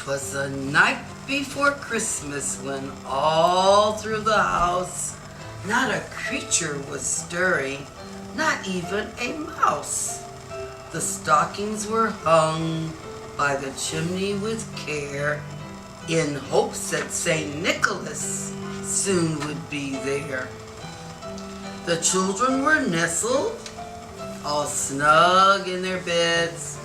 'Twas the night before Christmas when all through the house not a creature was stirring, not even a mouse. The stockings were hung by the chimney with care, in hopes that St. Nicholas soon would be there. The children were nestled all snug in their beds,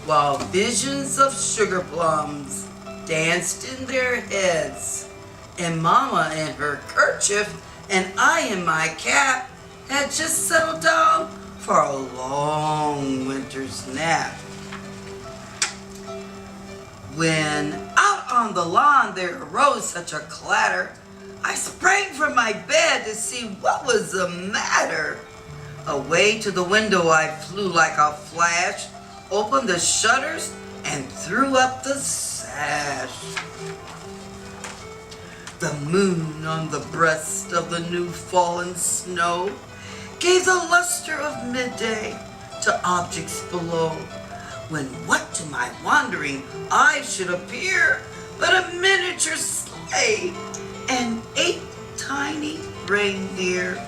while visions of sugar plums danced in their heads. And Mama in her kerchief and I in my cap had just settled down for a long winter's nap. When out on the lawn there arose such a clatter, I sprang from my bed to see what was the matter. Away to the window I flew like a flash, opened the shutters and threw up the sash. The moon on the breast of the new fallen snow gave the luster of midday to objects below, when what to my wandering eyes should appear but a miniature sleigh and 8 tiny reindeer.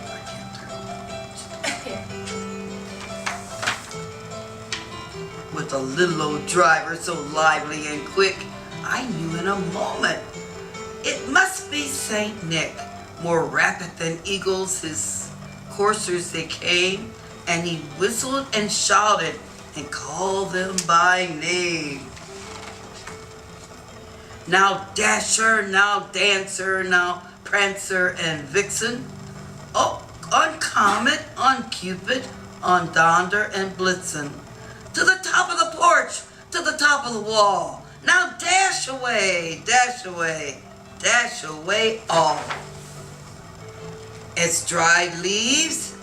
With a little old driver so lively and quick, I knew in a moment it must be Saint Nick. More rapid than eagles his coursers they came, and he whistled and shouted and called them by name. Now Dasher, now Dancer, now Prancer and Vixen, oh, on Comet, on Cupid, on Donder and Blitzen, to the top of the porch, to the top of the wall. Now dash away, dash away, dash away all. As dried leaves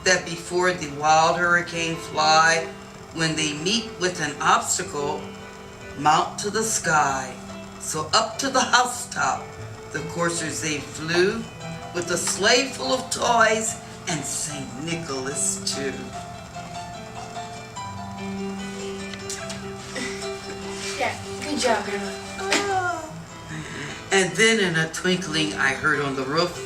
that before the wild hurricane fly, when they meet with an obstacle, mount to the sky. So up to the housetop the coursers they flew, with a sleigh full of toys and St. Nicholas too. Yeah, good job, Grandma. And then in a twinkling I heard on the roof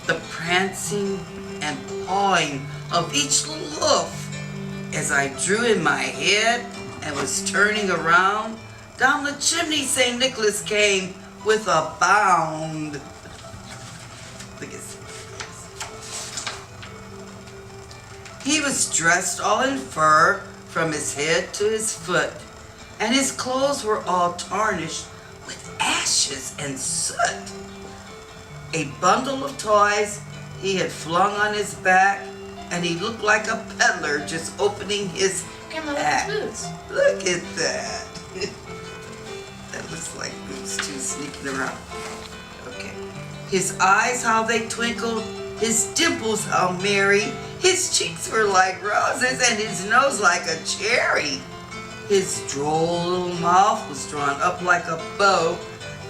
the prancing and pawing of each hoof. As I drew in my head and was turning around, down the chimney St. Nicholas came with a bound. Look at this. He was dressed all in fur from his head to his foot, and his clothes were all tarnished with ashes and soot. A bundle of toys he had flung on his back, and he looked like a peddler just opening his Grandma, look pack. at his boots. Look at that. That looks like boots too, sneaking around. Okay. His eyes, how they twinkled, his dimples, how merry. His cheeks were like roses, and his nose like a cherry. His droll little mouth was drawn up like a bow,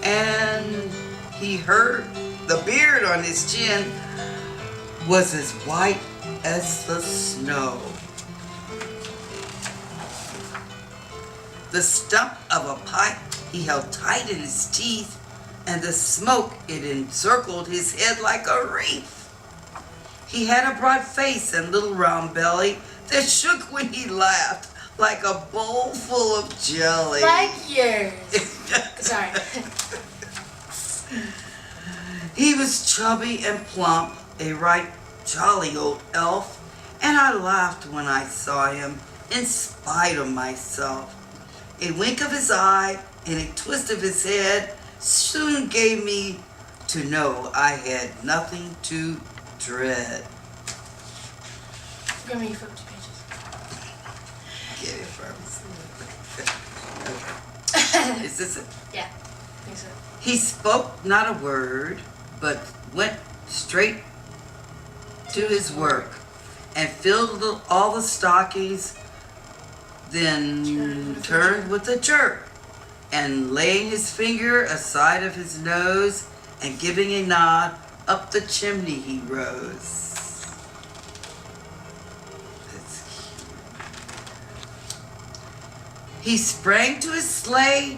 and he heard the beard on his chin was as white as the snow. The stump of a pipe he held tight in his teeth, and the smoke it encircled his head like a wreath. He had a broad face and little round belly that shook when he laughed like a bowl full of jelly. Like yours. Sorry. He was chubby and plump, a right jolly old elf, and I laughed when I saw him in spite of myself. A wink of his eye and a twist of his head soon gave me to know I had nothing to dread. Grandma, you flipped 2 pages. Get it from me. Okay. Is this it? Yeah, I think so. He spoke not a word, but went straight to his work and filled all the stockings, then turned with a jerk, and laying his finger aside of his nose and giving a nod, up the chimney he rose. That's cute. He sprang to his sleigh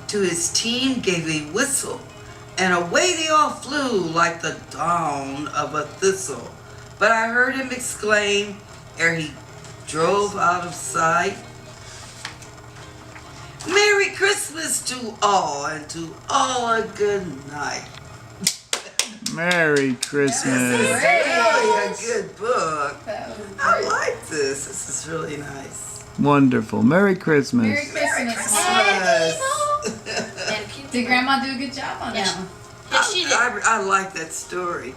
to his team gave a whistle, and away they all flew like the dawn of a thistle. But I heard him exclaim, ere he drove out of sight, Merry Christmas to all, and to all a good night. Merry Christmas. This is really a good book. That was I like this. This is really nice. Wonderful. Merry Christmas. Merry Christmas. Christmas. And a cute Did Grandma do a good job on that one? Yeah, she did. I like that story.